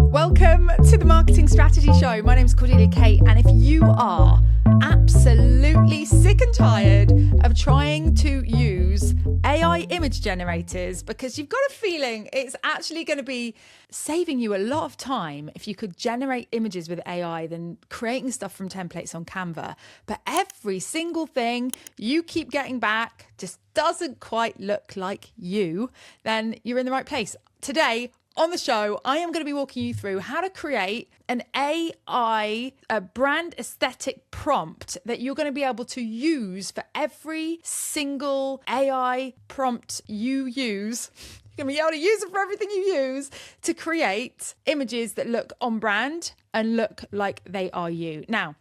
Welcome to the Marketing Strategy Show. My name's Cordelia Kate, and if you are absolutely sick and tired of trying to use AI image generators because you've got a feeling it's actually going to be saving you a lot of time if you could generate images with AI than creating stuff from templates on Canva, but every single thing you keep getting back just doesn't quite look like you, then you're in the right place. Today, on the show, I am going to be walking you through how to create an AI, a brand aesthetic prompt that you're going to be able to use for every single AI prompt you use. You're going to be able to use it for everything you use to create images that look on brand and look like they are you. Now,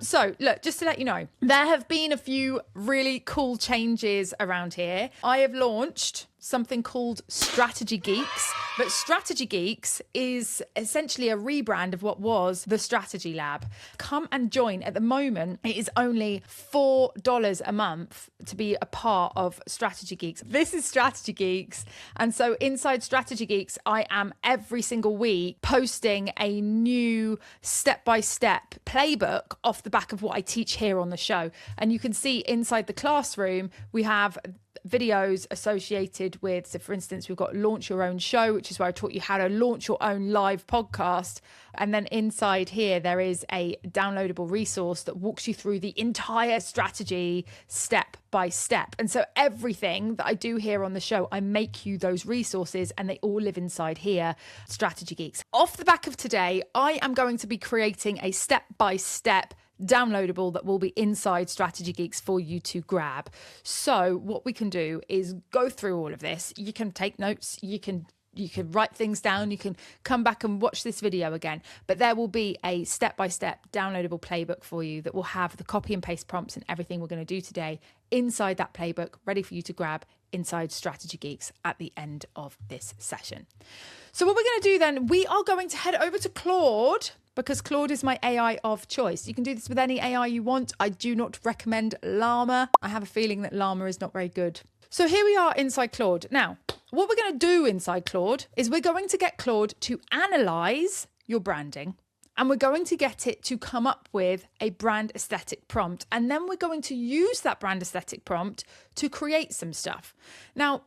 so look, just to let you know, there have been a few really cool changes around here. I have launched something called Strategy Geeks, but Strategy Geeks is essentially a rebrand of what was the Strategy Lab. Come and join. At the moment, it is only $4 a month to be a part of Strategy Geeks. This is Strategy Geeks. And so inside Strategy Geeks, I am every single week posting a new step-by-step playbook off the back of what I teach here on the show. And you can see inside the classroom, we have videos associated with, so for instance, we've got Launch Your Own Show, which is where I taught you how to launch your own live podcast. And then inside here, there is a downloadable resource that walks you through the entire strategy step by step. And so everything that I do here on the show, I make you those resources and they all live inside here, Strategy Geeks. Off the back of today, I am going to be creating a step-by-step downloadable that will be inside Strategy Geeks for you to grab. So what we can do is go through all of this. You can take notes, you can write things down, you can come back and watch this video again, but there will be a step-by-step downloadable playbook for you that will have the copy and paste prompts and everything we're going to do today inside that playbook, ready for you to grab inside Strategy Geeks at the end of this session. So what we're going to do then, we are going to head over to Claude, because Claude is my AI of choice. You can do this with any AI you want. I do not recommend Llama. I have a feeling that Llama is not very good. So here we are inside Claude. Now, what we're going to do inside Claude is we're going to get Claude to analyze your branding, and we're going to get it to come up with a brand aesthetic prompt. And then we're going to use that brand aesthetic prompt to create some stuff. Now,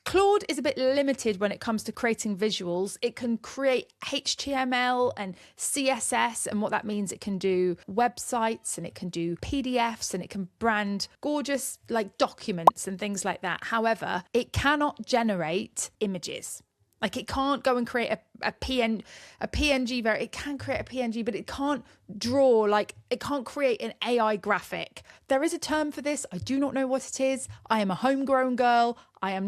Claude is a bit limited when it comes to creating visuals. It can create HTML and CSS, and what that means, it can do websites and it can do PDFs and it can brand gorgeous like documents and things like that. However, it cannot generate images. Like it can't go and create a PNG. It can create a PNG, but it can't draw, like it can't create an AI graphic. There is a term for this. I do not know what it is. I am a homegrown girl. I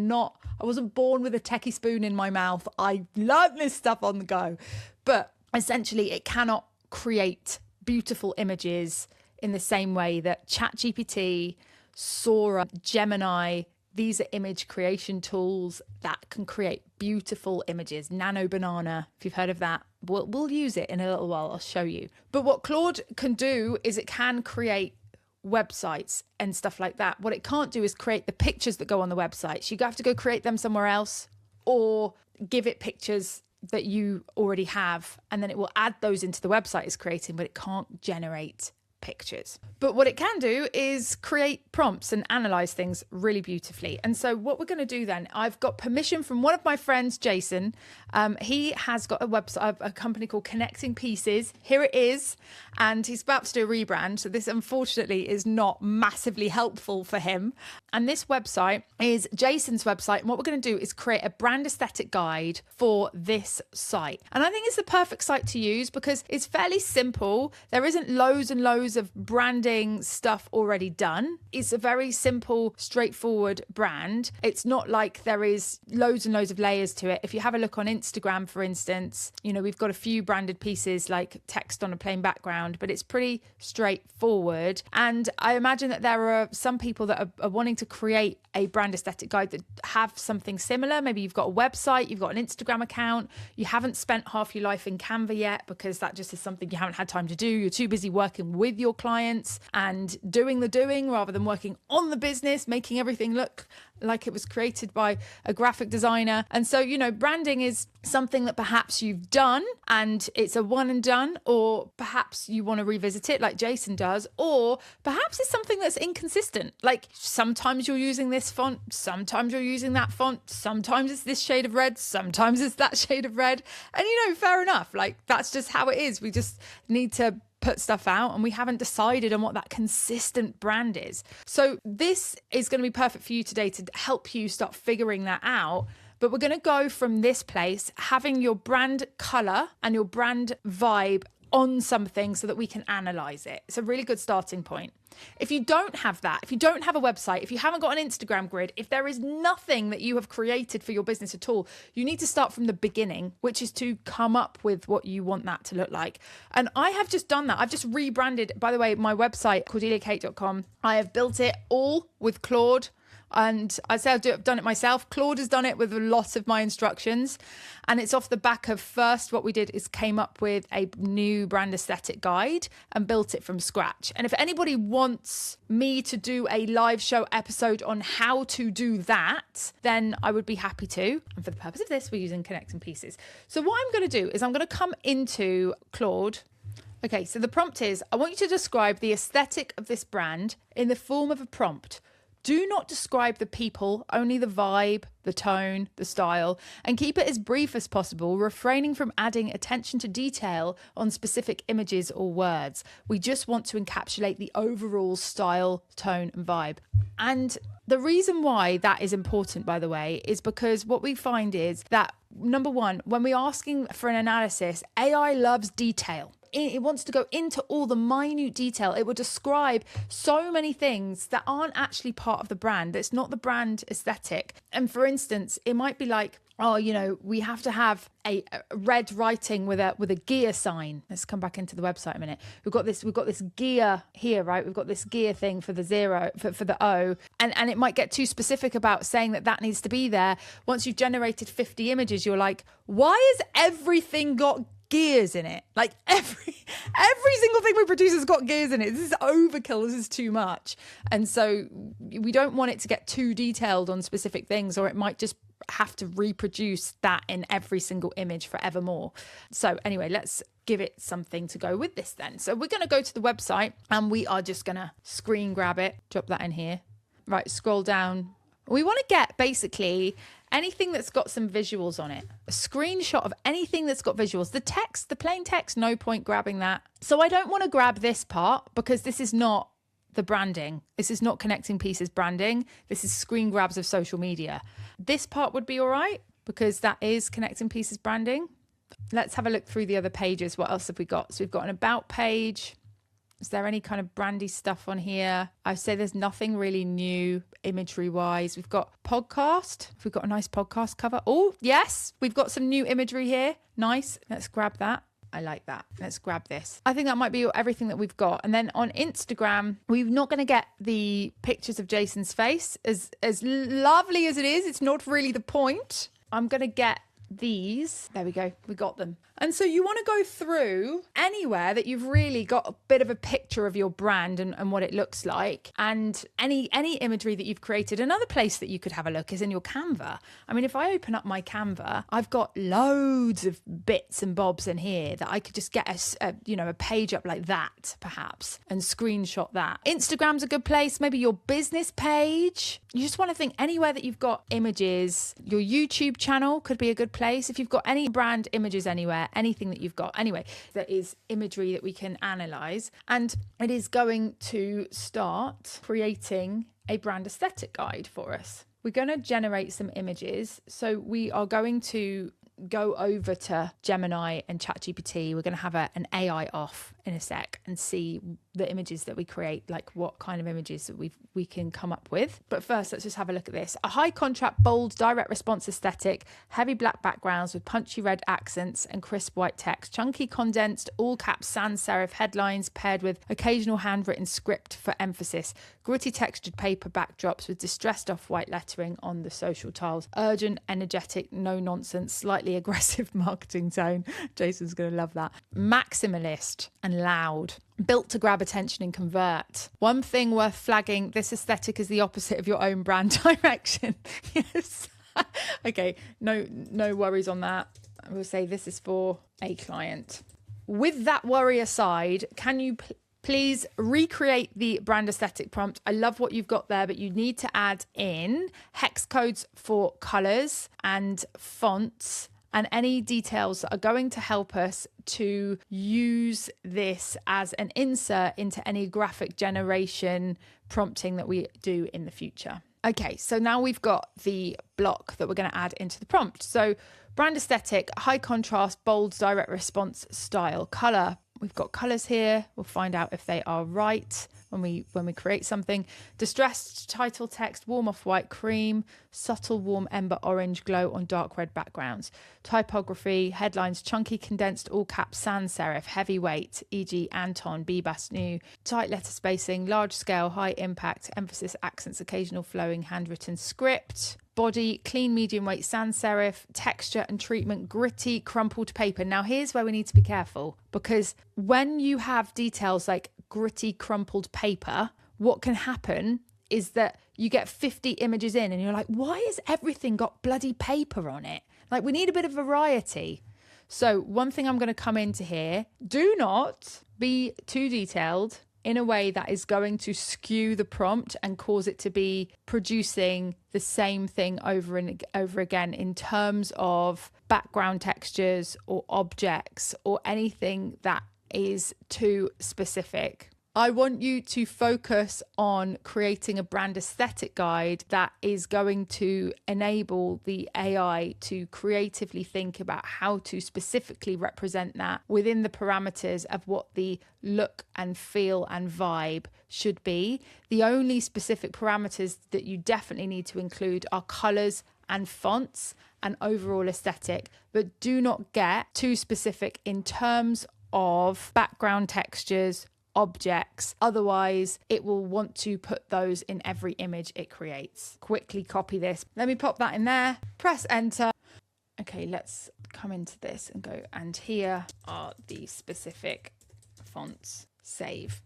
wasn't born with a techie spoon in my mouth. I learned this stuff on the go. But essentially, it cannot create beautiful images in the same way that ChatGPT, Sora, Gemini, these are image creation tools that can create beautiful images. Nano Banana, if you've heard of that, we'll use it in a little while. I'll show you. But what Claude can do is it can create websites and stuff like that. What it can't do is create the pictures that go on the websites. You have to go create them somewhere else or give it pictures that you already have, and then it will add those into the website it's creating, but it can't generate pictures. But what it can do is create prompts and analyze things really beautifully. And so what we're going to do then, I've got permission from one of my friends, Jason. He has got a website, a company called Connecting Pieces. Here it is. And he's about to do a rebrand. So this unfortunately is not massively helpful for him. And this website is Jason's website. And what we're going to do is create a brand aesthetic guide for this site. And I think it's the perfect site to use because it's fairly simple. There isn't loads and loads of branding stuff already done. It's a very simple, straightforward brand. It's not like there is loads and loads of layers to it. If you have a look on Instagram, for instance, we've got a few branded pieces like text on a plain background, but it's pretty straightforward. And I imagine that there are some people that are wanting to create a brand aesthetic guide that have something similar. Maybe you've got a website, you've got an Instagram account, you haven't spent half your life in Canva yet because that just is something you haven't had time to do. You're too busy working with with your clients and doing the doing rather than working on the business, making everything look like it was created by a graphic designer. And so, branding is something that perhaps you've done and it's a one and done, or perhaps you want to revisit it like Jason does, or perhaps it's something that's inconsistent. Like sometimes you're using this font, sometimes you're using that font, sometimes it's this shade of red, sometimes it's that shade of red. And fair enough. Like that's just how it is. We just need to put stuff out and we haven't decided on what that consistent brand is. So this is going to be perfect for you today to help you start figuring that out. But we're going to go from this place, having your brand color and your brand vibe on something so that we can analyze it. It's a really good starting point. If you don't have that, if you don't have a website, if you haven't got an Instagram grid, if there is nothing that you have created for your business at all, you need to start from the beginning, which is to come up with what you want that to look like. And I have just done that. I've just rebranded, by the way, my website, cordeliakate.com. I have built it all with Claude. And I say I've done it myself. Claude has done it with a lot of my instructions. And it's off the back of first what we did is came up with a new brand aesthetic guide and built it from scratch. And if anybody wants me to do a live show episode on how to do that, then I would be happy to. And for the purpose of this, we're using connecting pieces. So what I'm going to do is I'm going to come into Claude. Okay, so the prompt is, I want you to describe the aesthetic of this brand in the form of a prompt. Do not describe the people, only the vibe, the tone, the style, and keep it as brief as possible, refraining from adding attention to detail on specific images or words. We just want to encapsulate the overall style, tone, and vibe. And the reason why that is important, by the way, is because what we find is that, number one, when we're asking for an analysis, AI loves detail. It wants to go into all the minute detail. It will describe so many things that aren't actually part of the brand. It's not the brand aesthetic. And for instance, it might be like, we have to have a red writing with a gear sign. Let's come back into the website a minute. We've got this gear here, right? We've got this gear thing for the zero, for the O. And it might get too specific about saying that needs to be there. Once you've generated 50 images, you're like, why has everything got gears in it? Like every single thing we produce has got gears in it. This is overkill. This is too much. And so we don't want it to get too detailed on specific things, or it might just have to reproduce that in every single image forevermore. So anyway, let's give it something to go with this then. So we're going to go to the website and we are just going to screen grab it, drop that in here. Right, scroll down. We want to get basically anything that's got some visuals on it. A screenshot of anything that's got visuals. The text, the plain text, no point grabbing that. So I don't want to grab this part because this is not the branding. This is not connecting pieces branding. This is screen grabs of social media. This part would be all right because that is connecting pieces branding. Let's have a look through the other pages. What else have we got? So we've got an about page. Is there any kind of brandy stuff on here? I say there's nothing really new imagery wise. We've got podcast. We've got a nice podcast cover. Oh, yes. We've got some new imagery here. Nice. Let's grab that. I like that. Let's grab this. I think that might be everything that we've got. And then on Instagram, we're not going to get the pictures of Jason's face. As lovely as it is, it's not really the point. I'm going to get these. There we go. We got them. And so you want to go through anywhere that you've really got a bit of a picture of your brand and what it looks like, and any imagery that you've created. Another place that you could have a look is in your Canva. I mean, if I open up my Canva, I've got loads of bits and bobs in here that I could just get a page up like that, perhaps, and screenshot that. Instagram's a good place. Maybe your business page. You just want to think anywhere that you've got images. Your YouTube channel could be a good place. If you've got any brand images anywhere, anything that you've got. Anyway, there is imagery that we can analyze, and it is going to start creating a brand aesthetic guide for us. We're going to generate some images. So we are going to go over to Gemini and ChatGPT. We're going to have an AI off in a sec and see the images that we create, like what kind of images that we can come up with. But first, let's just have a look at this. A high contrast, bold, direct response aesthetic, heavy black backgrounds with punchy red accents and crisp white text, chunky condensed all caps sans serif headlines paired with occasional handwritten script for emphasis, gritty textured paper backdrops with distressed off-white lettering on the social tiles, urgent, energetic, no nonsense, slightly slightly aggressive marketing tone. Jason's going to love that. Maximalist and loud. Built to grab attention and convert. One thing worth flagging, this aesthetic is the opposite of your own brand direction. Yes. Okay, no worries on that. I will say this is for a client. With that worry aside, can you please recreate the brand aesthetic prompt? I love what you've got there, but you need to add in hex codes for colors and fonts and any details that are going to help us to use this as an insert into any graphic generation prompting that we do in the future. Okay, so now we've got the block that we're going to add into the prompt. So brand aesthetic, high contrast, bold, direct response style, color. We've got colors here. We'll find out if they are right when we create something. Distressed title text, warm off-white cream, subtle warm ember orange glow on dark red backgrounds. Typography, headlines, chunky condensed all caps sans serif, heavyweight, e.g. Anton, Bebas New. Tight letter spacing, large scale, high impact, emphasis, accents, occasional flowing, handwritten script. Body, clean medium weight sans serif, texture and treatment, gritty, crumpled paper. Now here's where we need to be careful, because when you have details like gritty, crumpled paper, what can happen is that you get 50 images in and you're like, why has everything got bloody paper on it? Like, we need a bit of variety. So one thing I'm going to come into here, do not be too detailed in a way that is going to skew the prompt and cause it to be producing the same thing over and over again in terms of background textures or objects or anything that is too specific. I want you to focus on creating a brand aesthetic guide that is going to enable the AI to creatively think about how to specifically represent that within the parameters of what the look and feel and vibe should be. The only specific parameters that you definitely need to include are colors and fonts and overall aesthetic, but do not get too specific in terms of background textures, objects. Otherwise, it will want to put those in every image it creates. Quickly copy this. Let me pop that in there. Press enter. Okay, let's come into this and go, and here are the specific fonts. Save.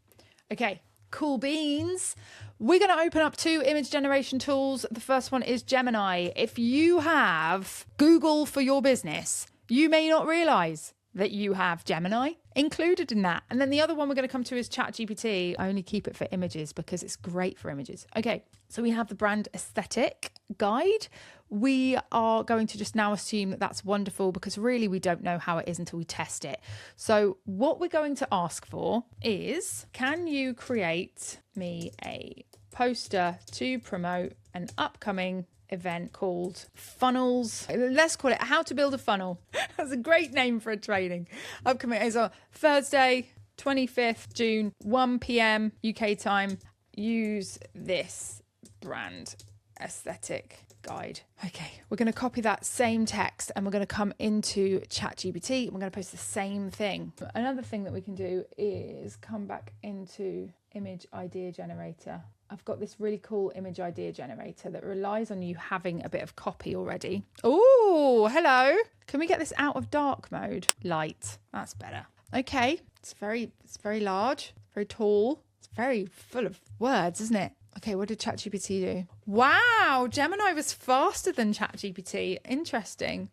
Okay, cool beans. We're going to open up 2 image generation tools. The first one is Gemini. If you have Google for your business, you may not realize that you have Gemini included in that. And then the other one we're going to come to is ChatGPT. I only keep it for images because it's great for images. Okay, so we have the brand aesthetic guide. We are going to just now assume that that's wonderful because really we don't know how it is until we test it. So what we're going to ask for is, can you create me a poster to promote an upcoming event called Funnels? Let's call it How to Build a Funnel. That's a great name for a training. Upcoming is on Thursday, 25th June, 1 p.m. UK time. Use this brand aesthetic guide. Okay, we're going to copy that same text and we're going to come into ChatGPT and we're going to post the same thing. Another thing that we can do is come back into image idea generator. I've got this really cool image idea generator that relies on you having a bit of copy already. Oh, hello. Can we get this out of dark mode? Light. That's better. Okay. It's very large, very tall. It's very full of words, isn't it? Okay, what did ChatGPT do? Wow, Gemini was faster than ChatGPT. Interesting.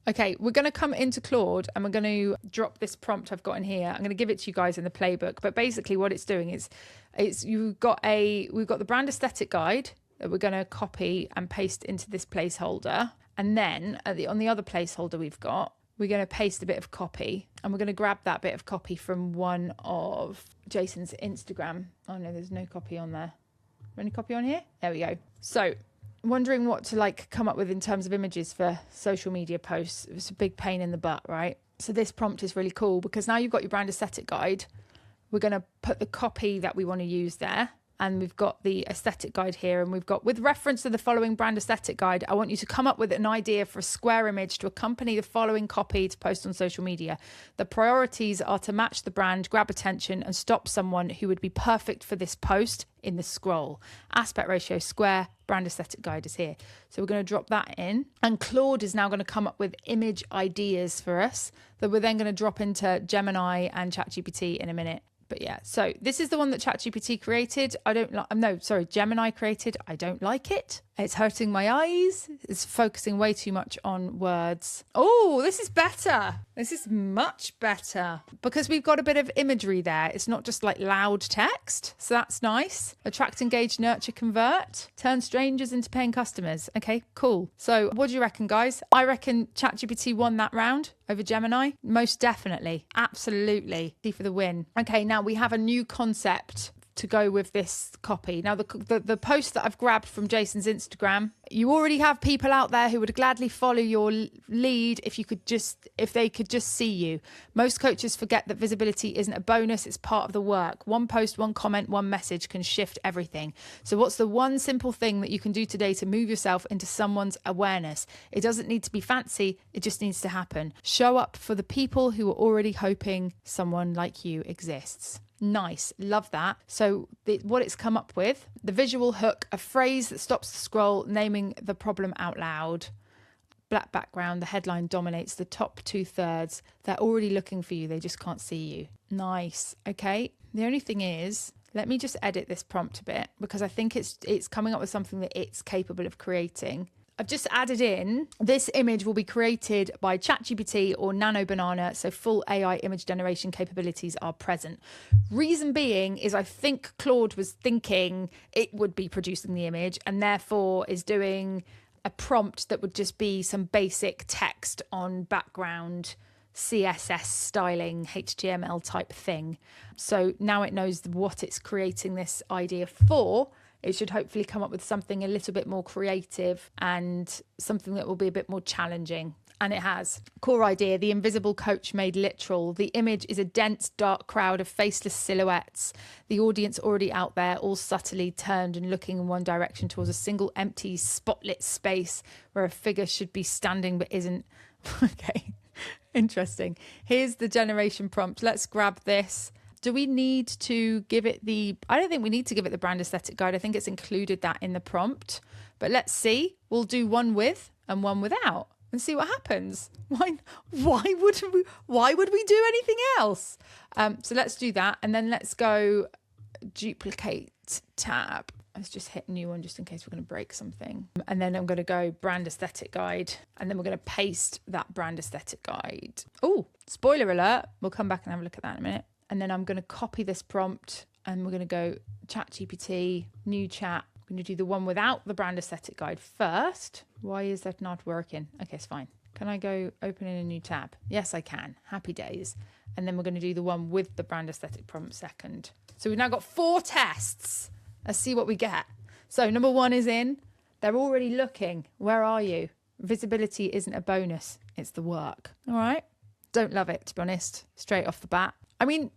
Okay, we're going to come into Claude and we're going to drop this prompt I've got in here. I'm going to give it to you guys in the playbook. But basically what it's doing is we've got the brand aesthetic guide that we're going to copy and paste into this placeholder. And then on the other placeholder we're going to paste a bit of copy and we're going to grab that bit of copy from one of Jason's Instagram. Oh no, there's no copy on there. Any copy on here? There we go. So wondering what to come up with in terms of images for social media posts. It's a big pain in the butt, right? So this prompt is really cool because now you've got your brand aesthetic guide. We're going to put the copy that we want to use there. And we've got the aesthetic guide here, and we've got, with reference to the following brand aesthetic guide, I want you to come up with an idea for a square image to accompany the following copy to post on social media. The priorities are to match the brand, grab attention, and stop someone who would be perfect for this post. in the scroll. Aspect ratio square, brand aesthetic guide is here. So we're going to drop that in. And Claude is now going to come up with image ideas for us that we're then going to drop into Gemini and ChatGPT in a minute. But yeah, so this is the one that ChatGPT created. Gemini created. I don't like it. It's hurting my eyes. It's focusing way too much on words. Oh, this is better. This is much better because we've got a bit of imagery there. It's not just like loud text. So that's nice. Attract, engage, nurture, convert. Turn strangers into paying customers. Okay, cool. So what do you reckon, guys? I reckon ChatGPT won that round over Gemini. Most definitely. Absolutely. See for the win. Okay, now we have a new concept to go with this copy. Now, the post that I've grabbed from Jason's Instagram, you already have people out there who would gladly follow your lead if they could just see you. Most coaches forget that visibility isn't a bonus, it's part of the work. One post, one comment, one message can shift everything. So what's the one simple thing that you can do today to move yourself into someone's awareness? It doesn't need to be fancy, it just needs to happen. Show up for the people who are already hoping someone like you exists. Nice. Love that. So what it's come up with, the visual hook, a phrase that stops the scroll, naming the problem out loud. Black background, the headline dominates the top 2/3. They're already looking for you. They just can't see you. Nice. Okay. The only thing is, let me just edit this prompt a bit because I think it's coming up with something that it's capable of creating. I've just added in, this image will be created by ChatGPT or Nano Banana, so full AI image generation capabilities are present. Reason being is I think Claude was thinking it would be producing the image and therefore is doing a prompt that would just be some basic text on background, CSS styling, HTML type thing. So now it knows what it's creating this idea for. It should hopefully come up with something a little bit more creative and something that will be a bit more challenging. And it has. Core idea, the invisible coach made literal. The image is a dense, dark crowd of faceless silhouettes. The audience already out there, all subtly turned and looking in one direction towards a single empty, spotlit space where a figure should be standing but isn't. Okay, interesting. Here's the generation prompt. Let's grab this. Do we need to give it I don't think we need to give it the brand aesthetic guide. I think it's included that in the prompt. But let's see. We'll do one with and one without and see what happens. Why would we do anything else? So let's do that. And then let's go duplicate tab. Let's just hit new one just in case we're going to break something. And then I'm going to go brand aesthetic guide. And then we're going to paste that brand aesthetic guide. Oh, spoiler alert. We'll come back and have a look at that in a minute. And then I'm going to copy this prompt and we're going to go ChatGPT, new chat. I'm going to do the one without the brand aesthetic guide first. Why is that not working? Okay, it's fine. Can I go open in a new tab? Yes, I can. Happy days. And then we're going to do the one with the brand aesthetic prompt second. So we've now got 4 tests. Let's see what we get. So number 1 is in. They're already looking. Where are you? Visibility isn't a bonus. It's the work. All right. Don't love it, to be honest, straight off the bat. I mean,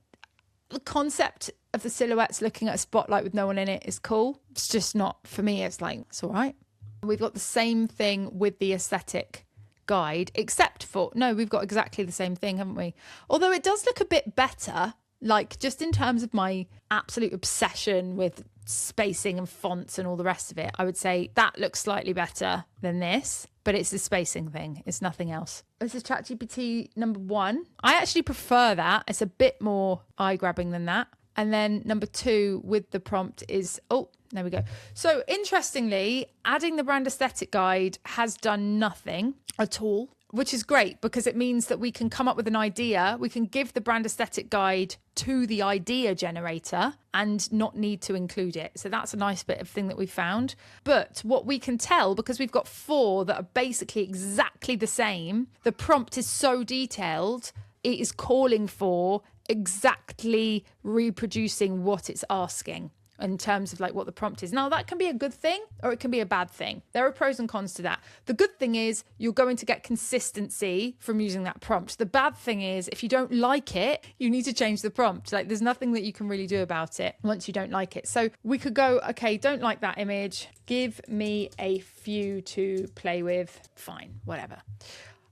the concept of the silhouettes looking at a spotlight with no one in it is cool. It's just not, for me, it's like, it's all right. We've got the same thing with the aesthetic guide, except for, no, we've got exactly the same thing, haven't we? Although it does look a bit better, like just in terms of my absolute obsession with spacing and fonts and all the rest of it, I would say that looks slightly better than this, but it's the spacing thing. It's nothing else. This is ChatGPT number 1. I actually prefer that. It's a bit more eye-grabbing than that. And then number 2 with the prompt is, oh, there we go. So interestingly, adding the brand aesthetic guide has done nothing at all, which is great because it means that we can come up with an idea. We can give the brand aesthetic guide to the idea generator and not need to include it. So that's a nice bit of thing that we found. But what we can tell, because we've got 4 that are basically exactly the same, the prompt is so detailed, it is calling for exactly reproducing what it's asking in terms of like what the prompt is. Now that can be a good thing or it can be a bad thing. There are pros and cons to that. The good thing is you're going to get consistency from using that prompt. The bad thing is if you don't like it, you need to change the prompt. Like there's nothing that you can really do about it once you don't like it. So we could go, okay, don't like that image. Give me a few to play with. Fine, whatever.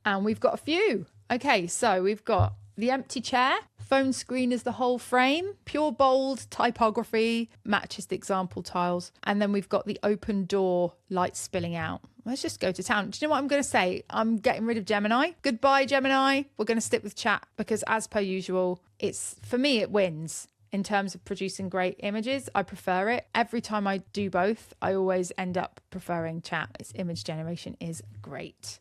And we've got a few. Okay, so we've got the empty chair, Phone screen is the whole frame. Pure bold typography matches the example tiles. And then we've got the open door light spilling out. Let's just go to town. Do you know what I'm going to say? I'm getting rid of Gemini. Goodbye, Gemini. We're going to stick with chat because, as per usual, for me, it wins. In terms of producing great images, I prefer it. Every time I do both, I always end up preferring chat. Its image generation is great.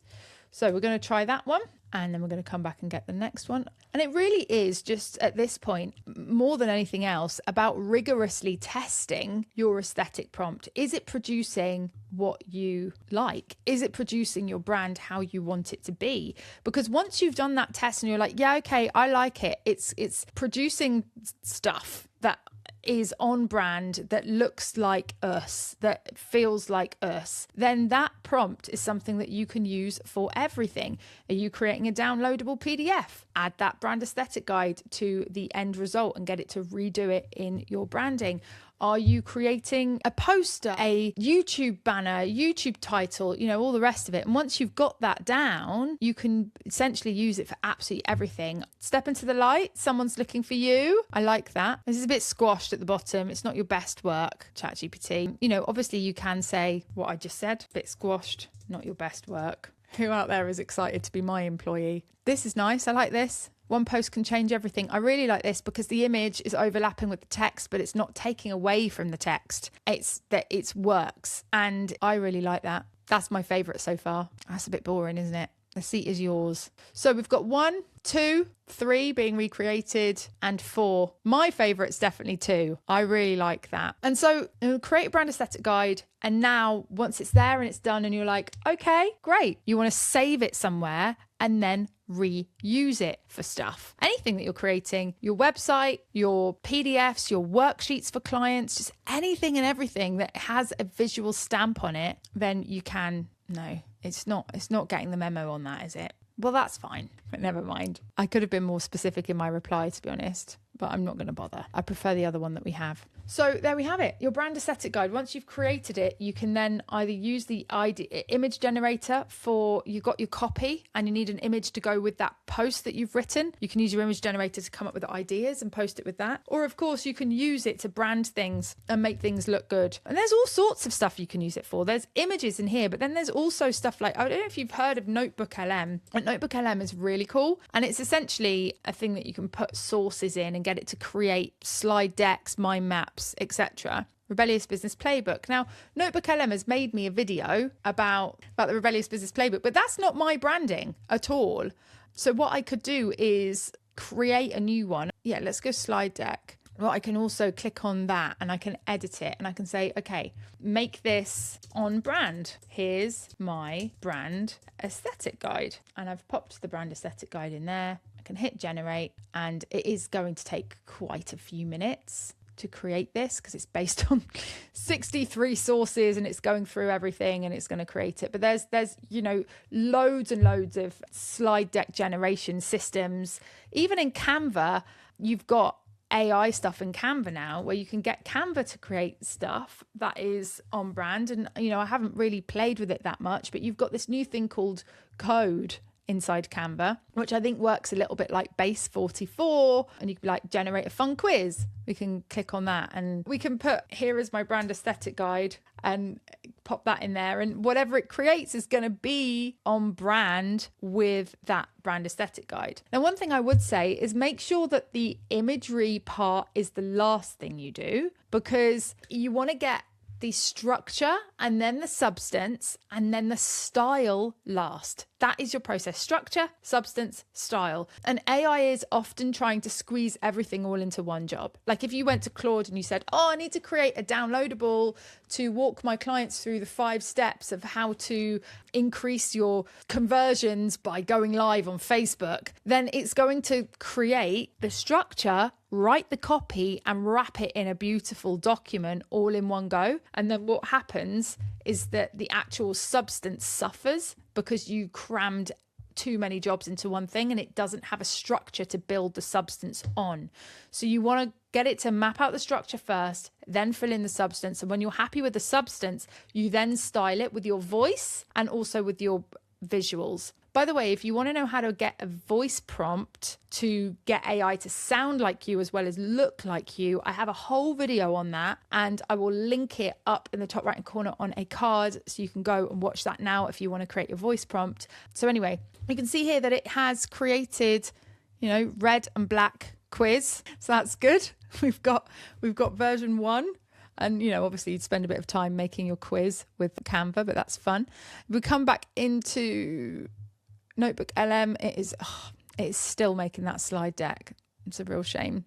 So we're going to try that one, and then we're going to come back and get the next one. And it really is just at this point, more than anything else, about rigorously testing your aesthetic prompt. Is it producing what you like? Is it producing your brand how you want it to be? Because once you've done that test and you're like, yeah, okay, I like it. It's producing stuff that is on brand, that looks like us, that feels like us, then that prompt is something that you can use for everything. Are you creating a downloadable PDF? Add that brand aesthetic guide to the end result and get it to redo it in your branding. Are you creating a poster, a YouTube banner, YouTube title, all the rest of it? And once you've got that down, you can essentially use it for absolutely everything. Step into the light. Someone's looking for you. I like that. This is a bit squashed at the bottom. It's not your best work, ChatGPT. Obviously you can say what I just said, a bit squashed, not your best work. Who out there is excited to be my employee? This is nice. I like this. One post can change everything. I really like this because the image is overlapping with the text, but it's not taking away from the text. It's that it works. And I really like that. That's my favorite so far. That's a bit boring, isn't it? The seat is yours. So we've got 1, 2, 3 being recreated and 4. My favorite's definitely 2. I really like that. And so create a brand aesthetic guide. And now once it's there and it's done and you're like, okay, great. You want to save it somewhere and then reuse it for stuff. Anything that you're creating, your website, your PDFs, your worksheets for clients, just anything and everything that has a visual stamp on it, then you can, no, it's not getting the memo on that, is it? Well, that's fine, but never mind. I could have been more specific in my reply, to be honest, but I'm not going to bother. I prefer the other one that we have. So there we have it, your brand aesthetic guide. Once you've created it, you can then either use the image generator for, you've got your copy and you need an image to go with that post that you've written. You can use your image generator to come up with ideas and post it with that. Or of course, you can use it to brand things and make things look good. And there's all sorts of stuff you can use it for. There's images in here, but then there's also stuff like, I don't know if you've heard of Notebook LM. And Notebook LM is really cool. And it's essentially a thing that you can put sources in and get it to create slide decks, mind maps, etc. Rebellious Business Playbook. Now, Notebook LM has made me a video about the Rebellious Business Playbook, but that's not my branding at all. So what I could do is create a new one. Yeah, let's go slide deck. Well, I can also click on that and I can edit it and I can say, okay, make this on brand. Here's my brand aesthetic guide. And I've popped the brand aesthetic guide in there. I can hit generate and it is going to take quite a few minutes to create this because it's based on 63 sources and it's going through everything and it's going to create it. But there's loads and loads of slide deck generation systems. Even in Canva, you've got AI stuff in Canva now where you can get Canva to create stuff that is on brand. And, I haven't really played with it that much, but you've got this new thing called Code inside Canva, which I think works a little bit like Base 44. And you can generate a fun quiz. We can click on that and we can put, here is my brand aesthetic guide and pop that in there. And whatever it creates is going to be on brand with that brand aesthetic guide. Now, one thing I would say is make sure that the imagery part is the last thing you do, because you want to get the structure and then the substance and then the style last. That is your process: structure, substance, style. And AI is often trying to squeeze everything all into one job. Like if you went to Claude and you said, I need to create a downloadable to walk my clients through the 5 steps of how to increase your conversions by going live on Facebook, then it's going to create the structure, write the copy and wrap it in a beautiful document all in one go. And then what happens is that the actual substance suffers because you crammed too many jobs into one thing and it doesn't have a structure to build the substance on. So you want to get it to map out the structure first, then fill in the substance. And when you're happy with the substance, you then style it with your voice and also with your visuals. By the way, if you want to know how to get a voice prompt to get AI to sound like you as well as look like you, I have a whole video on that, and I will link it up in the top right hand corner on a card, so you can go and watch that now if you want to create your voice prompt. So anyway, you can see here that it has created, red and black quiz. So that's good. We've got version 1. And, obviously you'd spend a bit of time making your quiz with Canva, but that's fun. If we come back into Notebook LM, it is still making that slide deck. It's a real shame.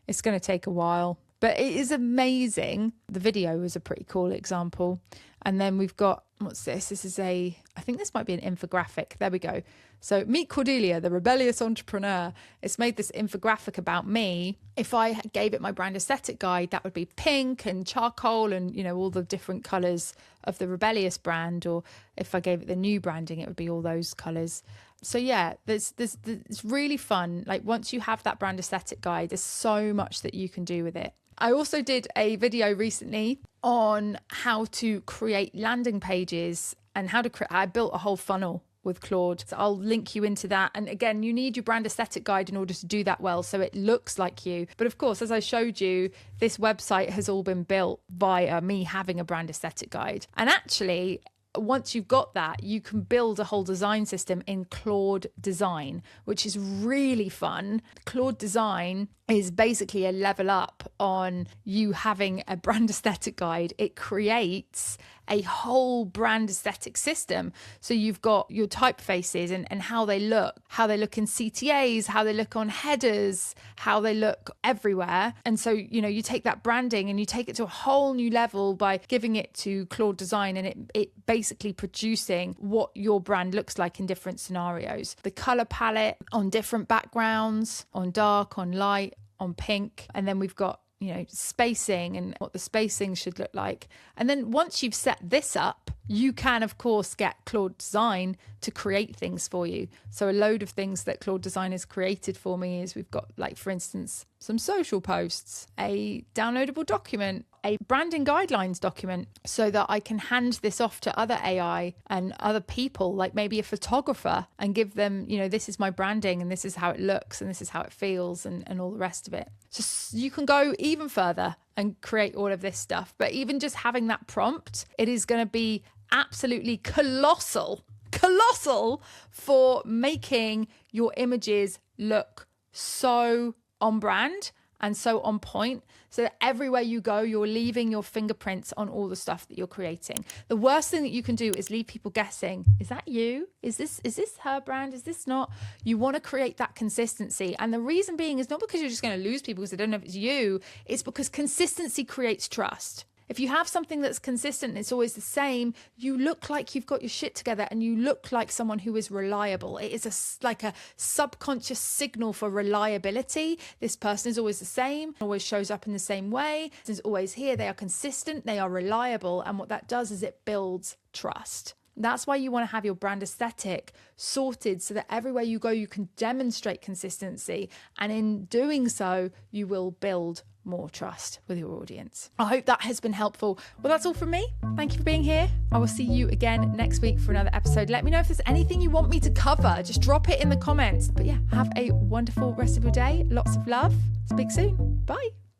It's going to take a while, but it is amazing. The video is a pretty cool example. And then we've got, what's this? I think this might be an infographic. There we go. So meet Cordelia, the rebellious entrepreneur. It's made this infographic about me. If I gave it my brand aesthetic guide, that would be pink and charcoal and, all the different colors of the rebellious brand. Or if I gave it the new branding, it would be all those colors. So yeah, it's really fun. Like once you have that brand aesthetic guide, there's so much that you can do with it. I also did a video recently on how to create landing pages and how to create. I built a whole funnel with Claude. So I'll link you into that. And again, you need your brand aesthetic guide in order to do that well, so it looks like you. But of course, as I showed you, this website has all been built via me having a brand aesthetic guide. And actually, once you've got that, you can build a whole design system in Claude Design, which is really fun. Claude Design is basically a level up on you having a brand aesthetic guide. It creates a whole brand aesthetic system. So you've got your typefaces and how they look in CTAs, how they look on headers, how they look everywhere. And so, you take that branding and you take it to a whole new level by giving it to Claude Design, and it basically producing what your brand looks like in different scenarios. The color palette on different backgrounds, on dark, on light, on pink. And then we've got, spacing and what the spacing should look like. And then once you've set this up, you can, of course, get Claude Design to create things for you. So a load of things that Claude Design has created for me is we've got, like, for instance, some social posts, a downloadable document, a branding guidelines document, so that I can hand this off to other AI and other people, like maybe a photographer, and give them, this is my branding and this is how it looks and this is how it feels and all the rest of it. So you can go even further and create all of this stuff. But even just having that prompt, it is going to be absolutely colossal for making your images look so on brand and so on point, so that everywhere you go, you're leaving your fingerprints on all the stuff that you're creating. The worst thing that you can do is leave people guessing. Is that you? Is this her brand? Is this not? You want to create that consistency. And the reason being is not because you're just going to lose people because they don't know if it's you. It's because consistency creates trust. If you have something that's consistent and it's always the same, you look like you've got your shit together and you look like someone who is reliable. It is like a subconscious signal for reliability. This person is always the same, always shows up in the same way, is always here. They are consistent, they are reliable. And what that does is it builds trust. That's why you want to have your brand aesthetic sorted so that everywhere you go, you can demonstrate consistency. And in doing so, you will build more trust with your audience. I hope that has been helpful. Well, that's all from me. Thank you for being here. I will see you again next week for another episode. Let me know if there's anything you want me to cover. Just drop it in the comments. But yeah, have a wonderful rest of your day. Lots of love. Speak soon. Bye.